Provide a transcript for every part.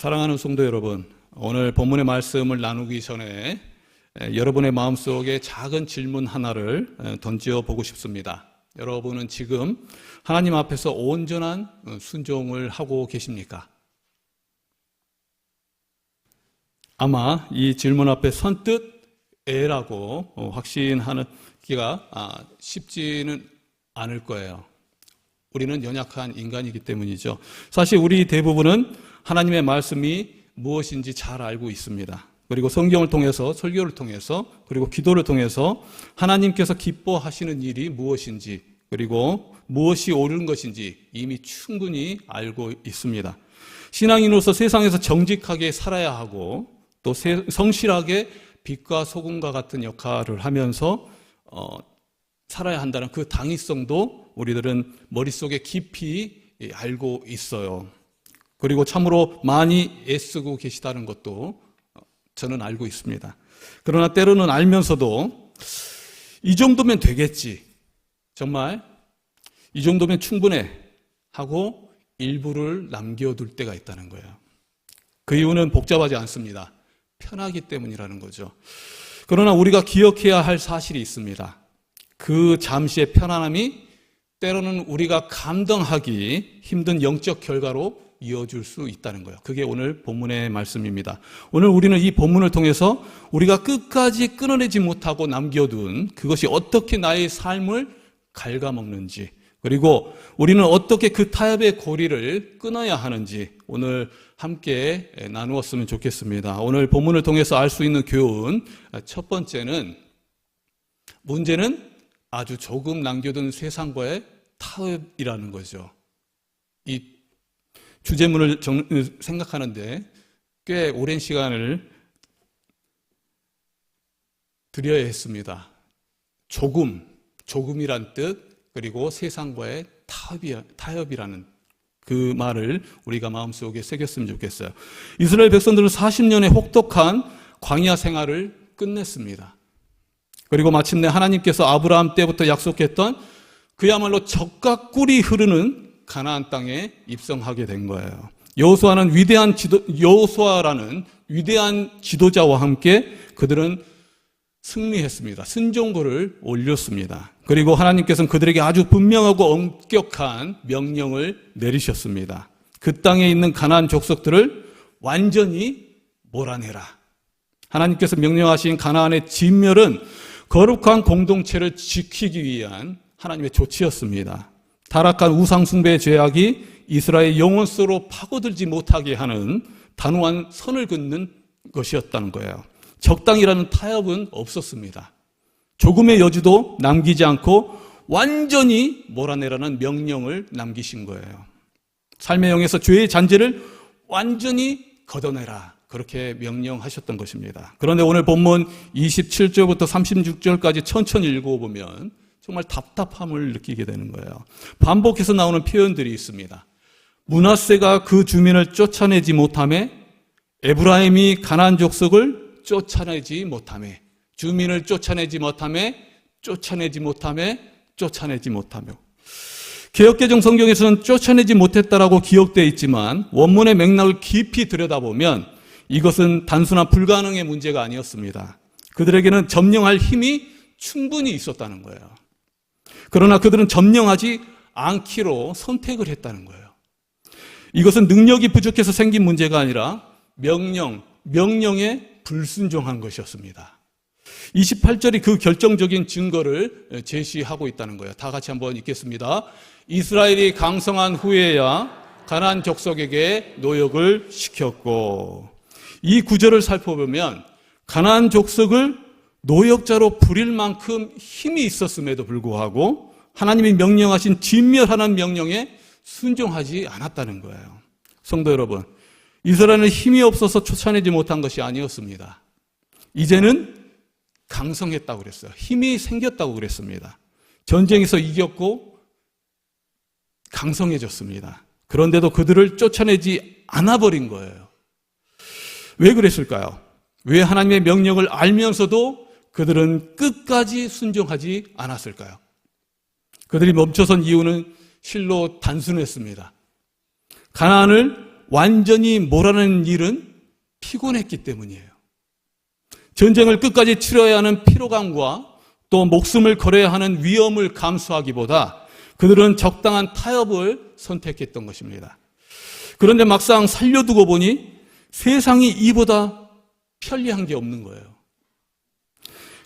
사랑하는 성도 여러분, 오늘 본문의 말씀을 나누기 전에 여러분의 마음속에 작은 질문 하나를 던져 보고 싶습니다. 여러분은 지금 하나님 앞에서 온전한 순종을 하고 계십니까? 아마 이 질문 앞에 선뜻 A라고 확신하기가 쉽지는 않을 거예요. 우리는 연약한 인간이기 때문이죠. 사실 우리 대부분은 하나님의 말씀이 무엇인지 잘 알고 있습니다. 그리고 성경을 통해서, 설교를 통해서, 그리고 기도를 통해서 하나님께서 기뻐하시는 일이 무엇인지, 그리고 무엇이 옳은 것인지 이미 충분히 알고 있습니다. 신앙인으로서 세상에서 정직하게 살아야 하고 또 성실하게 빛과 소금과 같은 역할을 하면서 살아야 한다는 그 당위성도 우리들은 머릿속에 깊이 알고 있어요. 그리고 참으로 많이 애쓰고 계시다는 것도 저는 알고 있습니다. 그러나 때로는 알면서도 이 정도면 되겠지, 정말 이 정도면 충분해 하고 일부를 남겨둘 때가 있다는 거예요. 그 이유는 복잡하지 않습니다. 편하기 때문이라는 거죠. 그러나 우리가 기억해야 할 사실이 있습니다. 그 잠시의 편안함이 때로는 우리가 감당하기 힘든 영적 결과로 이어질 수 있다는 거예요. 그게 오늘 본문의 말씀입니다. 오늘 우리는 이 본문을 통해서 우리가 끝까지 끊어내지 못하고 남겨둔 그것이 어떻게 나의 삶을 갉아먹는지, 그리고 우리는 어떻게 그 타협의 고리를 끊어야 하는지 오늘 함께 나누었으면 좋겠습니다. 오늘 본문을 통해서 알 수 있는 교훈, 첫 번째는 문제는 아주 조금 남겨둔 세상과의 타협이라는 거죠. 이 주제문을 생각하는데 꽤 오랜 시간을 들여야 했습니다. 조금이란 뜻, 그리고 세상과의 타협이라는 그 말을 우리가 마음속에 새겼으면 좋겠어요. 이스라엘 백성들은 40년의 혹독한 광야 생활을 끝냈습니다. 그리고 마침내 하나님께서 아브라함 때부터 약속했던 그야말로 젖과 꿀이 흐르는 가나안 땅에 입성하게 된 거예요. 여호수아라는 위대한 지도자와 함께 그들은 승리했습니다. 순종고를 올렸습니다. 그리고 하나님께서는 그들에게 아주 분명하고 엄격한 명령을 내리셨습니다. 그 땅에 있는 가나안 족속들을 완전히 몰아내라. 하나님께서 명령하신 가나안의 진멸은 거룩한 공동체를 지키기 위한 하나님의 조치였습니다. 타락한 우상숭배의 죄악이 이스라엘 영혼으로 파고들지 못하게 하는 단호한 선을 긋는 것이었다는 거예요. 적당이라는 타협은 없었습니다. 조금의 여지도 남기지 않고 완전히 몰아내라는 명령을 남기신 거예요. 삶의 영에서 죄의 잔재를 완전히 걷어내라, 그렇게 명령하셨던 것입니다. 그런데 오늘 본문 27절부터 36절까지 천천히 읽어보면 정말 답답함을 느끼게 되는 거예요. 반복해서 나오는 표현들이 있습니다. 므낫세가 그 주민을 쫓아내지 못하며, 에브라임이 가나안 족속을 쫓아내지 못하며, 주민을 쫓아내지 못하며, 쫓아내지 못하며. 개역개정 성경에서는 쫓아내지 못했다라고 기록되어 있지만 원문의 맥락을 깊이 들여다보면 이것은 단순한 불가능의 문제가 아니었습니다. 그들에게는 점령할 힘이 충분히 있었다는 거예요. 그러나 그들은 점령하지 않기로 선택을 했다는 거예요. 이것은 능력이 부족해서 생긴 문제가 아니라 명령에 불순종한 것이었습니다. 28절이 그 결정적인 증거를 제시하고 있다는 거예요. 다 같이 한번 읽겠습니다. 이스라엘이 강성한 후에야 가나안 족속에게 노역을 시켰고. 이 구절을 살펴보면 가나안 족속을 노역자로 부릴 만큼 힘이 있었음에도 불구하고 하나님이 명령하신 진멸하는 명령에 순종하지 않았다는 거예요. 성도 여러분, 이스라엘은 힘이 없어서 쫓아내지 못한 것이 아니었습니다. 이제는 강성했다고 그랬어요. 힘이 생겼다고 그랬습니다. 전쟁에서 이겼고 강성해졌습니다. 그런데도 그들을 쫓아내지 않아버린 거예요. 왜 그랬을까요? 왜 하나님의 명령을 알면서도 그들은 끝까지 순종하지 않았을까요? 그들이 멈춰선 이유는 실로 단순했습니다. 가나안을 완전히 몰아내는 일은 피곤했기 때문이에요. 전쟁을 끝까지 치러야 하는 피로감과 또 목숨을 걸어야 하는 위험을 감수하기보다 그들은 적당한 타협을 선택했던 것입니다. 그런데 막상 살려두고 보니 세상이 이보다 편리한 게 없는 거예요.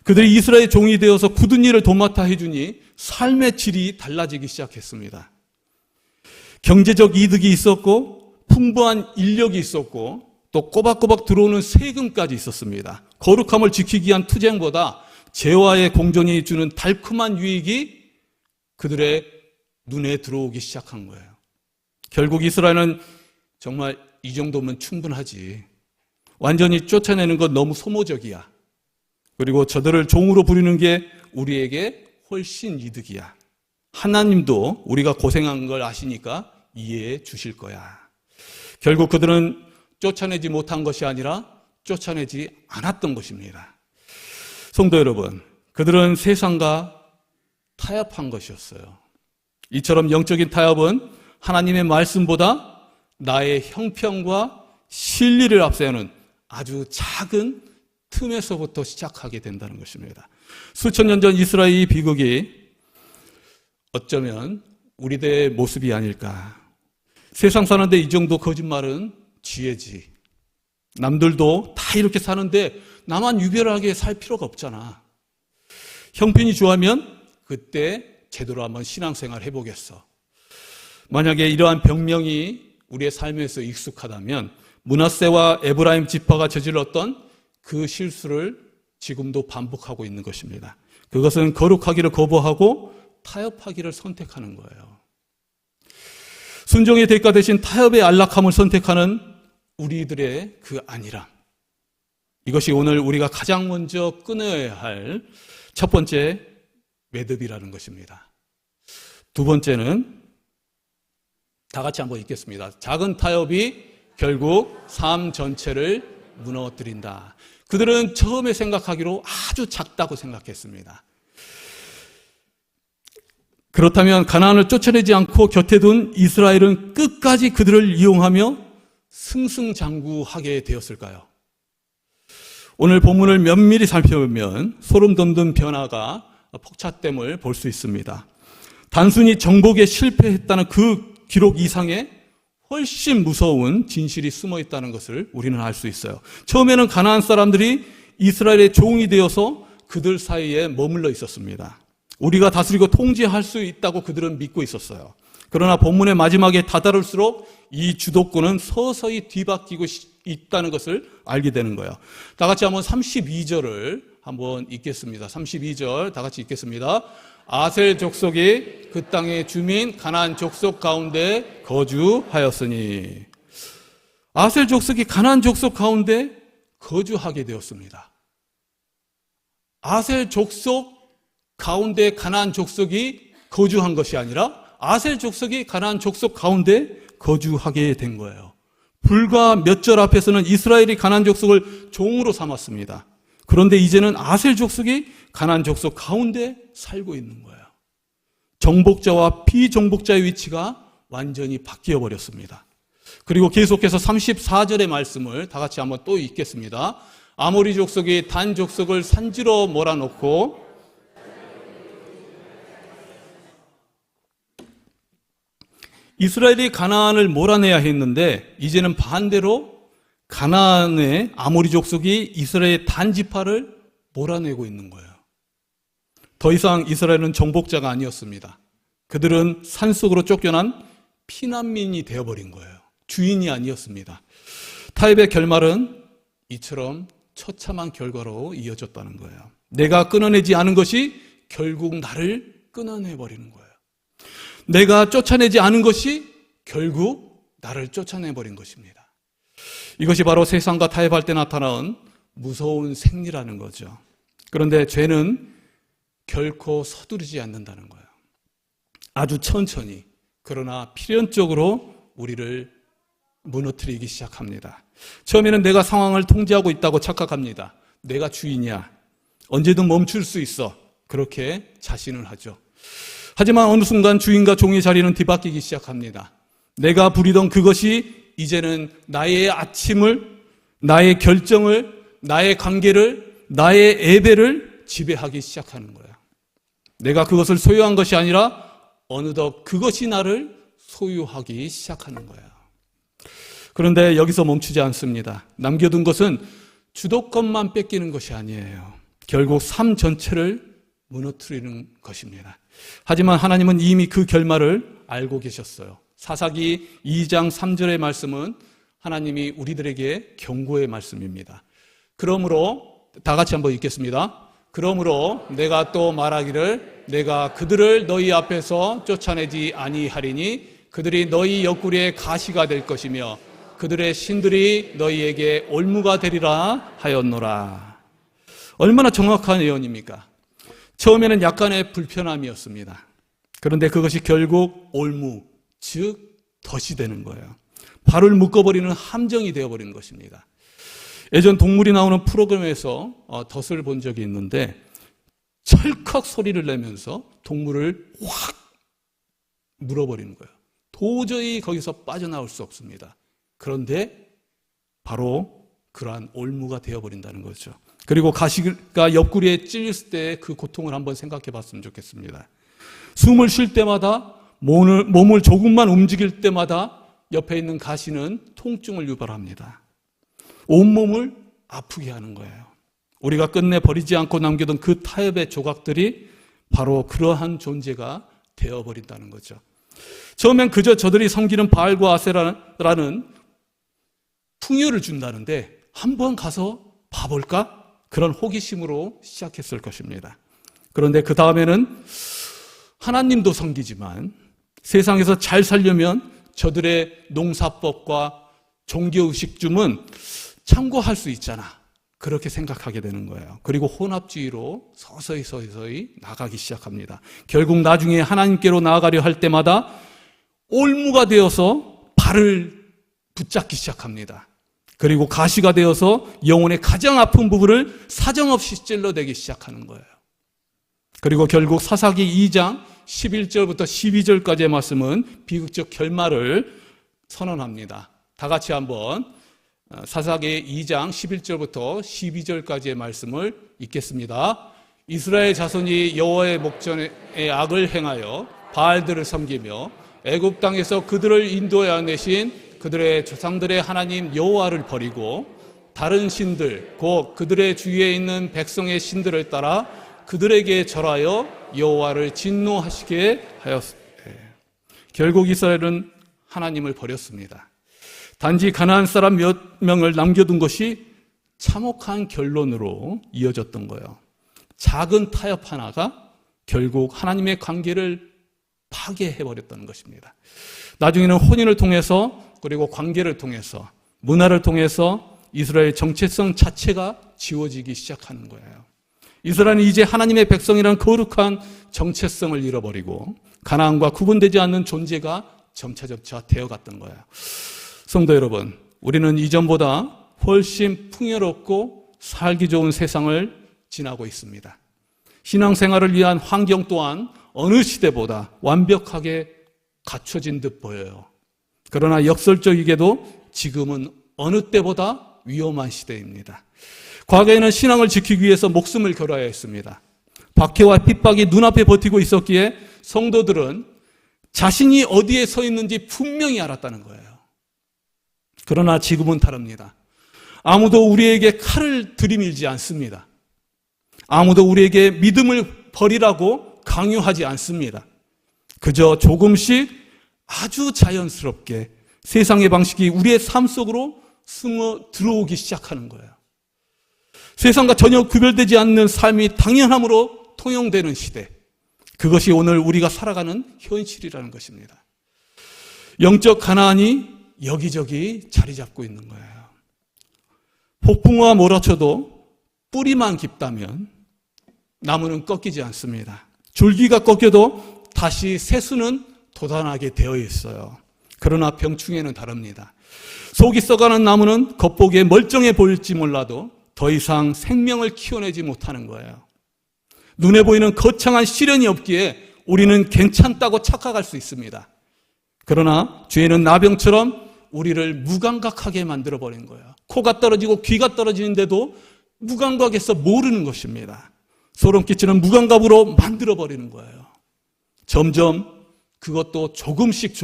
그들이 이스라엘 종이 되어서 굳은 일을 도맡아 해주니 삶의 질이 달라지기 시작했습니다. 경제적 이득이 있었고 풍부한 인력이 있었고 또 꼬박꼬박 들어오는 세금까지 있었습니다. 거룩함을 지키기 위한 투쟁보다 재화의 공존이 주는 달콤한 유익이 그들의 눈에 들어오기 시작한 거예요. 결국 이스라엘은 정말 이 정도면 충분하지. 완전히 쫓아내는 건 너무 소모적이야. 그리고 저들을 종으로 부리는 게 우리에게 훨씬 이득이야. 하나님도 우리가 고생한 걸 아시니까 이해해 주실 거야. 결국 그들은 쫓아내지 못한 것이 아니라 쫓아내지 않았던 것입니다. 성도 여러분, 그들은 세상과 타협한 것이었어요. 이처럼 영적인 타협은 하나님의 말씀보다 나의 형편과 실리를 앞세우는 아주 작은 틈에서부터 시작하게 된다는 것입니다. 수천 년 전 이스라엘 비극이 어쩌면 우리들의 모습이 아닐까. 세상 사는데 이 정도 거짓말은 지혜지. 남들도 다 이렇게 사는데 나만 유별하게 살 필요가 없잖아. 형편이 좋아하면 그때 제대로 한번 신앙생활 해보겠어. 만약에 이러한 병명이 우리의 삶에서 익숙하다면 므낫세와 에브라임 지파가 저질렀던 그 실수를 지금도 반복하고 있는 것입니다. 그것은 거룩하기를 거부하고 타협하기를 선택하는 거예요. 순종의 대가 대신 타협의 안락함을 선택하는 우리들의 그 안일함. 이것이 오늘 우리가 가장 먼저 끊어야 할 첫 번째 매듭이라는 것입니다. 두 번째는 다 같이 한번 읽겠습니다. 작은 타협이 결국 삶 전체를 무너뜨린다. 그들은 처음에 생각하기로 아주 작다고 생각했습니다. 그렇다면 가나안을 쫓아내지 않고 곁에 둔 이스라엘은 끝까지 그들을 이용하며 승승장구하게 되었을까요? 오늘 본문을 면밀히 살펴보면 소름 돋는 변화가 폭차됨을 볼 수 있습니다. 단순히 정복에 실패했다는 그 기록 이상의 훨씬 무서운 진실이 숨어 있다는 것을 우리는 알 수 있어요. 처음에는 가나안 사람들이 이스라엘의 종이 되어서 그들 사이에 머물러 있었습니다. 우리가 다스리고 통제할 수 있다고 그들은 믿고 있었어요. 그러나 본문의 마지막에 다다를수록 이 주도권은 서서히 뒤바뀌고 있다는 것을 알게 되는 거예요. 다 같이 한번 32절을 한번 읽겠습니다. 32절 다 같이 읽겠습니다. 아셀 족속이 그 땅의 주민 가나안 족속 가운데 거주하였으니. 아셀 족속이 가나안 족속 가운데 거주하게 되었습니다. 아셀 족속 가운데 가나안 족속이 거주한 것이 아니라 아셀 족속이 가나안 족속 가운데 거주하게 된 거예요. 불과 몇 절 앞에서는 이스라엘이 가나안 족속을 종으로 삼았습니다. 그런데 이제는 아셀 족속이 가나안 족속 가운데 살고 있는 거예요. 정복자와 비정복자의 위치가 완전히 바뀌어 버렸습니다. 그리고 계속해서 34절의 말씀을 다 같이 한번 또 읽겠습니다. 아모리 족속이 단 족속을 산지로 몰아놓고 이스라엘이 가나안을 몰아내야 했는데 이제는 반대로 가나안의 아모리 족속이 이스라엘의 단 지파를 몰아내고 있는 거예요. 더 이상 이스라엘은 정복자가 아니었습니다. 그들은 산속으로 쫓겨난 피난민이 되어버린 거예요. 주인이 아니었습니다. 타협의 결말은 이처럼 처참한 결과로 이어졌다는 거예요. 내가 끊어내지 않은 것이 결국 나를 끊어내버리는 거예요. 내가 쫓아내지 않은 것이 결국 나를 쫓아내버린 것입니다. 이것이 바로 세상과 타협할 때 나타나는 무서운 생리라는 거죠. 그런데 죄는 결코 서두르지 않는다는 거예요. 아주 천천히, 그러나 필연적으로 우리를 무너뜨리기 시작합니다. 처음에는 내가 상황을 통제하고 있다고 착각합니다. 내가 주인이야. 언제든 멈출 수 있어. 그렇게 자신을 하죠. 하지만 어느 순간 주인과 종의 자리는 뒤바뀌기 시작합니다. 내가 부리던 그것이 이제는 나의 아침을, 나의 결정을, 나의 관계를, 나의 예배를 지배하기 시작하는 거야. 내가 그것을 소유한 것이 아니라 어느덧 그것이 나를 소유하기 시작하는 거야. 그런데 여기서 멈추지 않습니다. 남겨둔 것은 주도권만 뺏기는 것이 아니에요. 결국 삶 전체를 무너뜨리는 것입니다. 하지만 하나님은 이미 그 결말을 알고 계셨어요. 사사기 2장 3절의 말씀은 하나님이 우리들에게 경고의 말씀입니다. 그러므로 다 같이 한번 읽겠습니다. 그러므로 내가 또 말하기를 내가 그들을 너희 앞에서 쫓아내지 아니하리니 그들이 너희 옆구리에 가시가 될 것이며 그들의 신들이 너희에게 올무가 되리라 하였노라. 얼마나 정확한 예언입니까? 처음에는 약간의 불편함이었습니다. 그런데 그것이 결국 올무, 즉 덫이 되는 거예요. 발을 묶어버리는 함정이 되어버리는 것입니다. 예전 동물이 나오는 프로그램에서 덫을 본 적이 있는데 철컥 소리를 내면서 동물을 확 물어버리는 거예요. 도저히 거기서 빠져나올 수 없습니다. 그런데 바로 그러한 올무가 되어버린다는 거죠. 그리고 가시가 옆구리에 찔렸을 때 그 고통을 한번 생각해 봤으면 좋겠습니다. 숨을 쉴 때마다 몸을 조금만 움직일 때마다 옆에 있는 가시는 통증을 유발합니다. 온몸을 아프게 하는 거예요. 우리가 끝내 버리지 않고 남겨둔 그 타협의 조각들이 바로 그러한 존재가 되어버린다는 거죠. 처음엔 그저 저들이 섬기는 바알과 아세라는 풍요를 준다는데 한번 가서 봐볼까? 그런 호기심으로 시작했을 것입니다. 그런데 그 다음에는 하나님도 섬기지만 세상에서 잘 살려면 저들의 농사법과 종교의식쯤은 참고할 수 있잖아. 그렇게 생각하게 되는 거예요. 그리고 혼합주의로 서서히 나가기 시작합니다. 결국 나중에 하나님께로 나아가려 할 때마다 올무가 되어서 발을 붙잡기 시작합니다. 그리고 가시가 되어서 영혼의 가장 아픈 부분을 사정없이 찔러대기 시작하는 거예요. 그리고 결국 사사기 2장 11절부터 12절까지의 말씀은 비극적 결말을 선언합니다. 다 같이 한번 사사기 2장 11절부터 12절까지의 말씀을 읽겠습니다. 이스라엘 자손이 여호와의 목전에 악을 행하여 바알들을 섬기며 애굽 땅에서 그들을 인도하여 내신 그들의 조상들의 하나님 여호와를 버리고 다른 신들 곧 그들의 주위에 있는 백성의 신들을 따라 그들에게 절하여 여호와를 진노하시게 하였습니다. 결국 이스라엘은 하나님을 버렸습니다. 단지 가나안 사람 몇 명을 남겨둔 것이 참혹한 결론으로 이어졌던 거예요. 작은 타협 하나가 결국 하나님의 관계를 파괴해버렸다는 것입니다. 나중에는 혼인을 통해서 그리고 관계를 통해서 문화를 통해서 이스라엘 정체성 자체가 지워지기 시작하는 거예요. 이스라엘은 이제 하나님의 백성이라는 거룩한 정체성을 잃어버리고 가나안과 구분되지 않는 존재가 점차 되어갔던 거예요. 성도 여러분, 우리는 이전보다 훨씬 풍요롭고 살기 좋은 세상을 지나고 있습니다. 신앙생활을 위한 환경 또한 어느 시대보다 완벽하게 갖춰진 듯 보여요. 그러나 역설적이게도 지금은 어느 때보다 위험한 시대입니다. 과거에는 신앙을 지키기 위해서 목숨을 걸어야 했습니다. 박해와 핍박이 눈앞에 버티고 있었기에 성도들은 자신이 어디에 서 있는지 분명히 알았다는 거예요. 그러나 지금은 다릅니다. 아무도 우리에게 칼을 들이밀지 않습니다. 아무도 우리에게 믿음을 버리라고 강요하지 않습니다. 그저 조금씩 아주 자연스럽게 세상의 방식이 우리의 삶 속으로 스며 들어오기 시작하는 거예요. 세상과 전혀 구별되지 않는 삶이 당연함으로 통용되는 시대. 그것이 오늘 우리가 살아가는 현실이라는 것입니다. 영적 가나안이 여기저기 자리 잡고 있는 거예요. 폭풍우가 몰아쳐도 뿌리만 깊다면 나무는 꺾이지 않습니다. 줄기가 꺾여도 다시 새수는 돋아나게 되어 있어요. 그러나 병충해는 다릅니다. 속이 썩어가는 나무는 겉보기에 멀쩡해 보일지 몰라도 더 이상 생명을 키워내지 못하는 거예요. 눈에 보이는 거창한 시련이 없기에 우리는 괜찮다고 착각할 수 있습니다. 그러나 죄는 나병처럼 우리를 무감각하게 만들어버린 거예요. 코가 떨어지고 귀가 떨어지는데도 무감각해서 모르는 것입니다. 소름 끼치는 무감각으로 만들어버리는 거예요. 점점 그것도 조금씩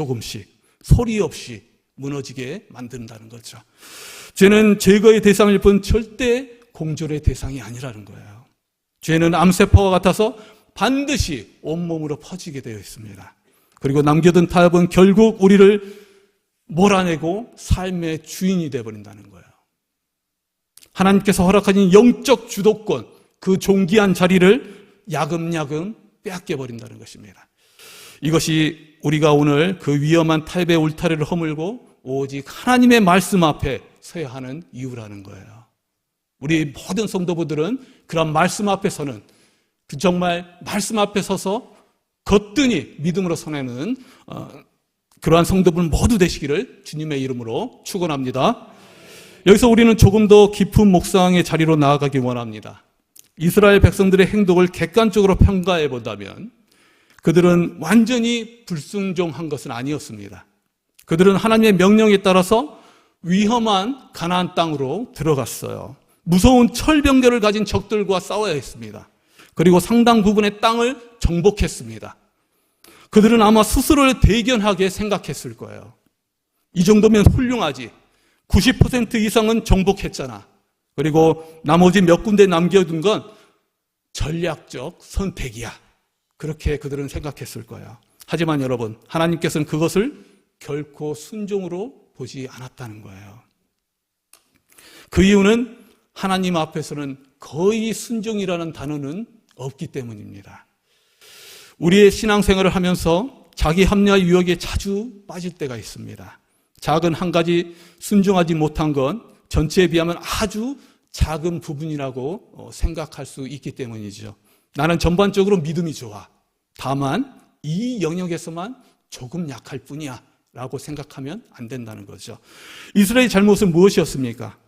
소리 없이 무너지게 만든다는 거죠. 죄는 제거의 대상일 뿐 절대 공존의 대상이 아니라는 거예요. 죄는 암세포와 같아서 반드시 온몸으로 퍼지게 되어 있습니다. 그리고 남겨둔 타협은 결국 우리를 몰아내고 삶의 주인이 되어버린다는 거예요. 하나님께서 허락하신 영적 주도권, 그 존귀한 자리를 야금야금 빼앗겨버린다는 것입니다. 이것이 우리가 오늘 그 위험한 타협의 울타리를 허물고 오직 하나님의 말씀 앞에 서야 하는 이유라는 거예요. 우리 모든 성도분들은 그런 말씀 앞에서는 정말 말씀 앞에 서서 거뜬히 믿음으로 서내는 그러한 성도분 모두 되시기를 주님의 이름으로 축원합니다. 여기서 우리는 조금 더 깊은 묵상의 자리로 나아가기 원합니다. 이스라엘 백성들의 행동을 객관적으로 평가해 본다면 그들은 완전히 불순종한 것은 아니었습니다. 그들은 하나님의 명령에 따라서 위험한 가나안 땅으로 들어갔어요. 무서운 철병대를 가진 적들과 싸워야 했습니다. 그리고 상당 부분의 땅을 정복했습니다. 그들은 아마 스스로를 대견하게 생각했을 거예요. 이 정도면 훌륭하지. 90% 이상은 정복했잖아. 그리고 나머지 몇 군데 남겨둔 건 전략적 선택이야. 그렇게 그들은 생각했을 거예요. 하지만 여러분, 하나님께서는 그것을 결코 순종으로 보지 않았다는 거예요. 그 이유는 하나님 앞에서는 거의 순종이라는 단어는 없기 때문입니다. 우리의 신앙생활을 하면서 자기 합리화 유혹에 자주 빠질 때가 있습니다. 작은 한 가지 순종하지 못한 건 전체에 비하면 아주 작은 부분이라고 생각할 수 있기 때문이죠. 나는 전반적으로 믿음이 좋아. 다만 이 영역에서만 조금 약할 뿐이야 라고 생각하면 안 된다는 거죠. 이스라엘의 잘못은 무엇이었습니까?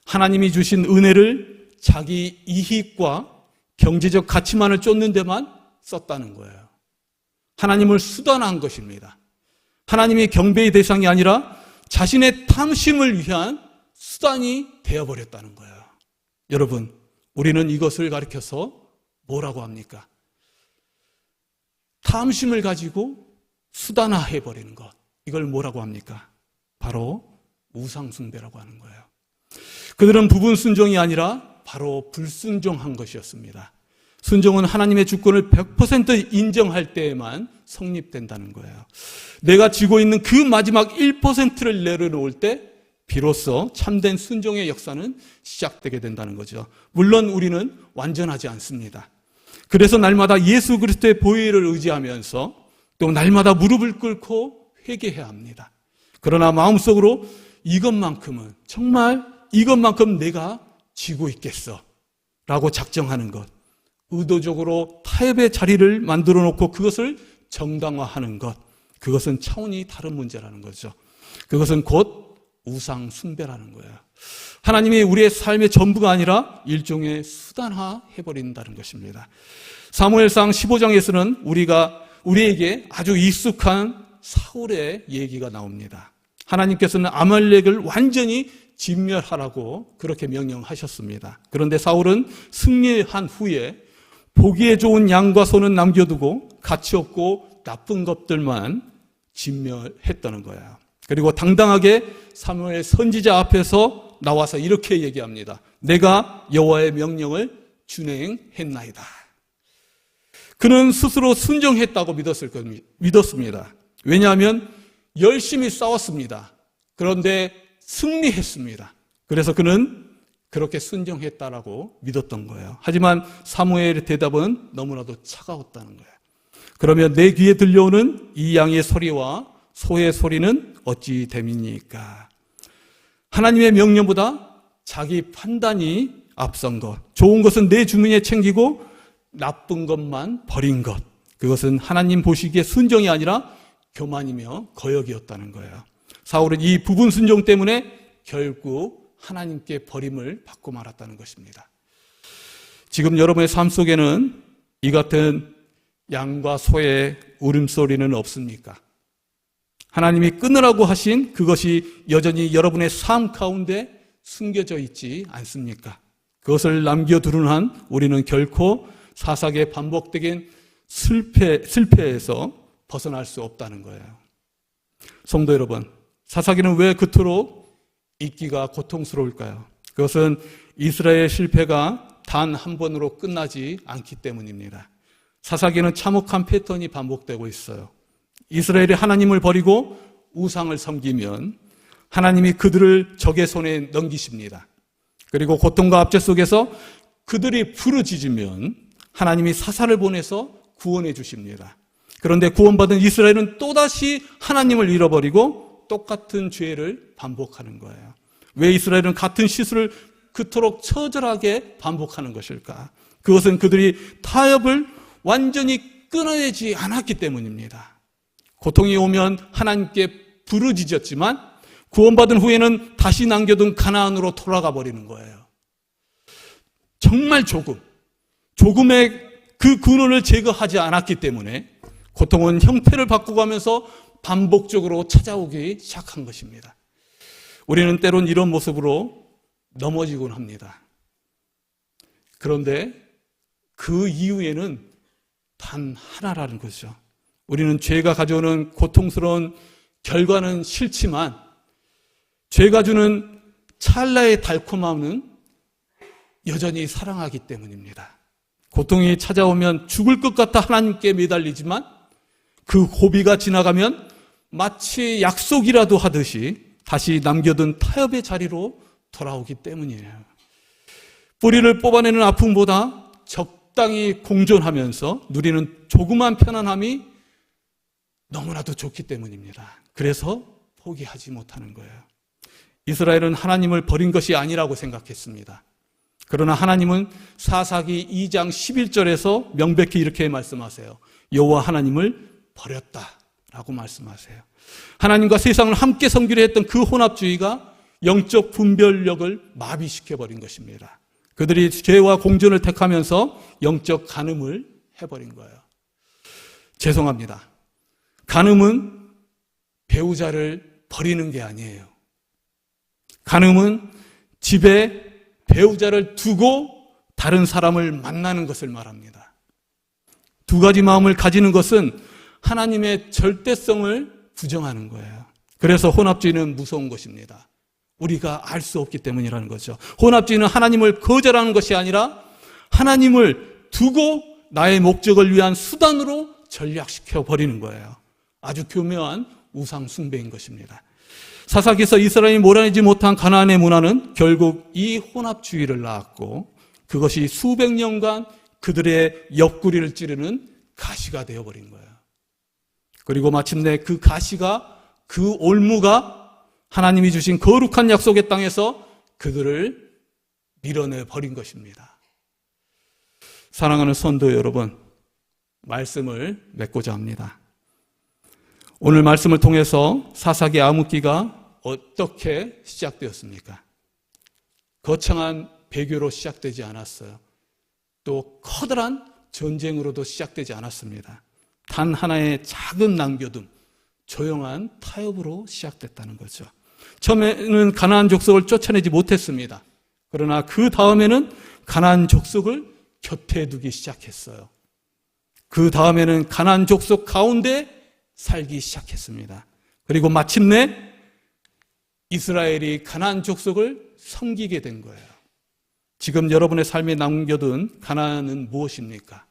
하나님이 주신 은혜를 자기 이익과 경제적 가치만을 쫓는 데만 썼다는 거예요. 하나님을 수단화한 것입니다. 하나님이 경배의 대상이 아니라 자신의 탐심을 위한 수단이 되어버렸다는 거예요. 여러분, 우리는 이것을 가리켜서 뭐라고 합니까? 탐심을 가지고 수단화해버리는 것. 이걸 뭐라고 합니까? 바로 우상숭배라고 하는 거예요. 그들은 부분 순종이 아니라 바로 불순종한 것이었습니다. 순종은 하나님의 주권을 100% 인정할 때에만 성립된다는 거예요. 내가 쥐고 있는 그 마지막 1%를 내려놓을 때 비로소 참된 순종의 역사는 시작되게 된다는 거죠. 물론 우리는 완전하지 않습니다. 그래서 날마다 예수 그리스도의 보혈을 의지하면서 또 날마다 무릎을 꿇고 회개해야 합니다. 그러나 마음속으로 이것만큼은 정말 이것만큼 내가 쥐고 있겠어 라고 작정하는 것, 의도적으로 타협의 자리를 만들어 놓고 그것을 정당화하는 것, 그것은 차원이 다른 문제라는 거죠. 그것은 곧 우상 숭배라는 거예요. 하나님이 우리의 삶의 전부가 아니라 일종의 수단화해버린다는 것입니다. 사무엘상 15장에서는 우리에게 아주 익숙한 사울의 얘기가 나옵니다. 하나님께서는 아말렉을 완전히 진멸하라고 그렇게 명령하셨습니다. 그런데 사울은 승리한 후에 보기에 좋은 양과 소는 남겨두고 가치 없고 나쁜 것들만 진멸했다는 거예요. 그리고 당당하게 사무엘 선지자 앞에서 나와서 이렇게 얘기합니다. 내가 여호와의 명령을 준행했나이다. 그는 스스로 순종했다고 믿었습니다. 왜냐하면 열심히 싸웠습니다. 그런데 승리했습니다. 그래서 그는 그렇게 순종했다라고 믿었던 거예요. 하지만 사무엘의 대답은 너무나도 차가웠다는 거예요. 그러면 내 귀에 들려오는 이 양의 소리와 소의 소리는 어찌 됨이니까? 하나님의 명령보다 자기 판단이 앞선 것, 좋은 것은 내 주머니에 챙기고 나쁜 것만 버린 것, 그것은 하나님 보시기에 순종이 아니라 교만이며 거역이었다는 거예요. 사울은 이 부분 순종 때문에 결국 하나님께 버림을 받고 말았다는 것입니다. 지금 여러분의 삶 속에는 이 같은 양과 소의 울음소리는 없습니까? 하나님이 끊으라고 하신 그것이 여전히 여러분의 삶 가운데 숨겨져 있지 않습니까? 그것을 남겨두는 한 우리는 결코 사사기에 반복되긴 실패에서 벗어날 수 없다는 거예요. 성도 여러분, 사사기는 왜 그토록 읽기가 고통스러울까요? 그것은 이스라엘의 실패가 단 한 번으로 끝나지 않기 때문입니다. 사사기는 참혹한 패턴이 반복되고 있어요. 이스라엘이 하나님을 버리고 우상을 섬기면 하나님이 그들을 적의 손에 넘기십니다. 그리고 고통과 압제 속에서 그들이 부르짖으면 하나님이 사사를 보내서 구원해 주십니다. 그런데 구원받은 이스라엘은 또다시 하나님을 잃어버리고 똑같은 죄를 반복하는 거예요. 왜 이스라엘은 같은 실수를 그토록 처절하게 반복하는 것일까? 그것은 그들이 타협을 완전히 끊어내지 않았기 때문입니다. 고통이 오면 하나님께 부르짖었지만 구원받은 후에는 다시 남겨둔 가나안으로 돌아가 버리는 거예요. 정말 조금의 그 근원을 제거하지 않았기 때문에 고통은 형태를 바꾸가면서 반복적으로 찾아오기 시작한 것입니다. 우리는 때론 이런 모습으로 넘어지곤 합니다. 그런데 그 이후에는 단 하나라는 거죠. 우리는 죄가 가져오는 고통스러운 결과는 싫지만 죄가 주는 찰나의 달콤함은 여전히 사랑하기 때문입니다. 고통이 찾아오면 죽을 것 같아 하나님께 매달리지만 그 고비가 지나가면 마치 약속이라도 하듯이 다시 남겨둔 타협의 자리로 돌아오기 때문이에요. 뿌리를 뽑아내는 아픔보다 적당히 공존하면서 누리는 조그만 편안함이 너무나도 좋기 때문입니다. 그래서 포기하지 못하는 거예요. 이스라엘은 하나님을 버린 것이 아니라고 생각했습니다. 그러나 하나님은 사사기 2장 11절에서 명백히 이렇게 말씀하세요. 여호와 하나님을 버렸다라고 말씀하세요. 하나님과 세상을 함께 섬기려 했던 그 혼합주의가 영적 분별력을 마비시켜버린 것입니다. 그들이 죄와 공존을 택하면서 영적 간음을 해버린 거예요. 죄송합니다. 간음은 배우자를 버리는 게 아니에요. 간음은 집에 배우자를 두고 다른 사람을 만나는 것을 말합니다. 두 가지 마음을 가지는 것은 하나님의 절대성을 부정하는 거예요. 그래서 혼합주의는 무서운 것입니다. 우리가 알 수 없기 때문이라는 거죠. 혼합주의는 하나님을 거절하는 것이 아니라 하나님을 두고 나의 목적을 위한 수단으로 전략시켜 버리는 거예요. 아주 교묘한 우상 숭배인 것입니다. 사사기에서 이스라엘이 몰아내지 못한 가나안의 문화는 결국 이 혼합주의를 낳았고 그것이 수백 년간 그들의 옆구리를 찌르는 가시가 되어버린 거예요. 그리고 마침내 그 가시가, 그 올무가 하나님이 주신 거룩한 약속의 땅에서 그들을 밀어내 버린 것입니다. 사랑하는 성도 여러분, 말씀을 맺고자 합니다. 오늘 말씀을 통해서 사사기 암흑기가 어떻게 시작되었습니까? 거창한 배교로 시작되지 않았어요. 또 커다란 전쟁으로도 시작되지 않았습니다. 단 하나의 작은 남겨둠, 조용한 타협으로 시작됐다는 거죠. 처음에는 가나안 족속을 쫓아내지 못했습니다. 그러나 그 다음에는 가나안 족속을 곁에 두기 시작했어요. 그 다음에는 가나안 족속 가운데 살기 시작했습니다. 그리고 마침내 이스라엘이 가나안 족속을 섬기게 된 거예요. 지금 여러분의 삶에 남겨둔 가나안은 무엇입니까?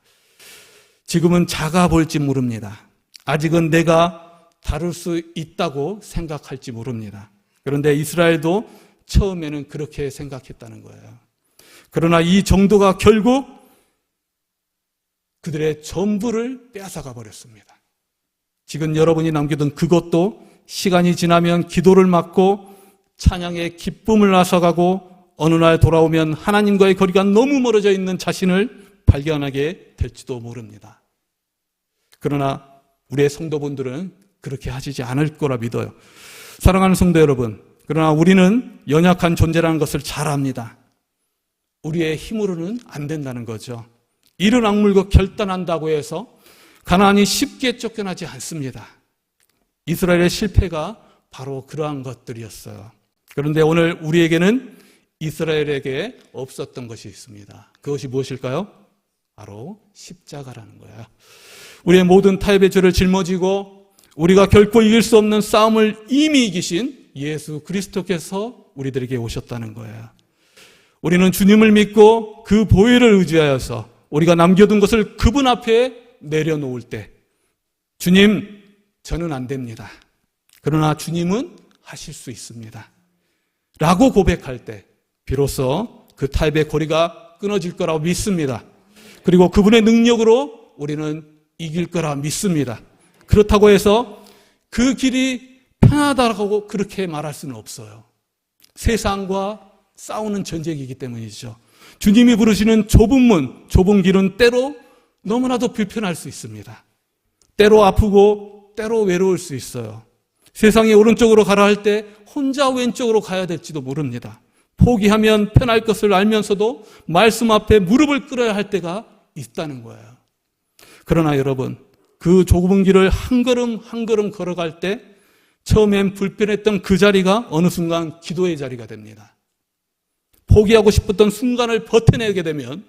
지금은 작아 보일지 모릅니다. 아직은 내가 다룰 수 있다고 생각할지 모릅니다. 그런데 이스라엘도 처음에는 그렇게 생각했다는 거예요. 그러나 이 정도가 결국 그들의 전부를 빼앗아가 버렸습니다. 지금 여러분이 남겨둔 그것도 시간이 지나면 기도를 막고 찬양의 기쁨을 앗아가고 어느 날 돌아오면 하나님과의 거리가 너무 멀어져 있는 자신을 발견하게 될지도 모릅니다. 그러나 우리의 성도분들은 그렇게 하시지 않을 거라 믿어요. 사랑하는 성도 여러분, 그러나 우리는 연약한 존재라는 것을 잘 압니다. 우리의 힘으로는 안 된다는 거죠. 이를 악물고 결단한다고 해서 가나안이 쉽게 쫓겨나지 않습니다. 이스라엘의 실패가 바로 그러한 것들이었어요. 그런데 오늘 우리에게는 이스라엘에게 없었던 것이 있습니다. 그것이 무엇일까요? 바로 십자가라는 거예요. 우리의 모든 타협의 죄를 짊어지고 우리가 결코 이길 수 없는 싸움을 이미 이기신 예수 그리스도께서 우리들에게 오셨다는 거예요. 우리는 주님을 믿고 그 보혈을 의지하여서 우리가 남겨둔 것을 그분 앞에 내려놓을 때 주님, 저는 안 됩니다. 그러나 주님은 하실 수 있습니다. 라고 고백할 때 비로소 그 타협의 고리가 끊어질 거라고 믿습니다. 그리고 그분의 능력으로 우리는 이길 거라 믿습니다. 그렇다고 해서 그 길이 편하다고 그렇게 말할 수는 없어요. 세상과 싸우는 전쟁이기 때문이죠. 주님이 부르시는 좁은 문, 좁은 길은 때로 너무나도 불편할 수 있습니다. 때로 아프고 때로 외로울 수 있어요. 세상의 오른쪽으로 가라 할 때 혼자 왼쪽으로 가야 될지도 모릅니다. 포기하면 편할 것을 알면서도 말씀 앞에 무릎을 꿇어야 할 때가 있다는 거예요. 그러나 여러분, 그 좁은 길을 한 걸음 한 걸음 걸어갈 때 처음엔 불편했던 그 자리가 어느 순간 기도의 자리가 됩니다. 포기하고 싶었던 순간을 버텨내게 되면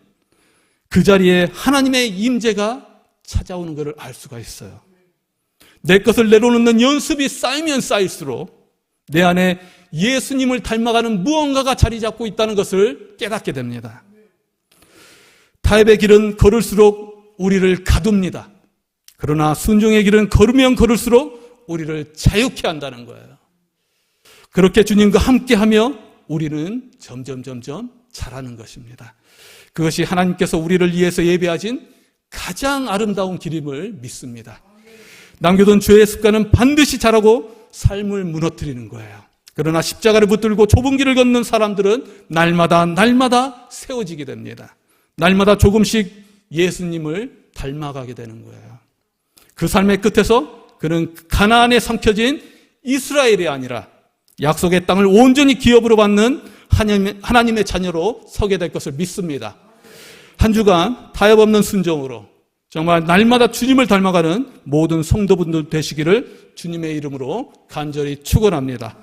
그 자리에 하나님의 임재가 찾아오는 것을 알 수가 있어요. 내 것을 내려놓는 연습이 쌓이면 쌓일수록 내 안에 예수님을 닮아가는 무언가가 자리 잡고 있다는 것을 깨닫게 됩니다. 타협의 길은 걸을수록 우리를 가둡니다. 그러나 순종의 길은 걸으면 걸을수록 우리를 자유케 한다는 거예요. 그렇게 주님과 함께하며 우리는 점점 자라는 것입니다. 그것이 하나님께서 우리를 위해서 예비하신 가장 아름다운 길임을 믿습니다. 남겨둔 죄의 습관은 반드시 자라고 삶을 무너뜨리는 거예요. 그러나 십자가를 붙들고 좁은 길을 걷는 사람들은 날마다 세워지게 됩니다. 날마다 조금씩 예수님을 닮아가게 되는 거예요. 그 삶의 끝에서 그는 가나안에 삼켜진 이스라엘이 아니라 약속의 땅을 온전히 기업으로 받는 하나님의 자녀로 서게 될 것을 믿습니다. 한 주간 타협 없는 순종으로 정말 날마다 주님을 닮아가는 모든 성도분들 되시기를 주님의 이름으로 간절히 축원합니다.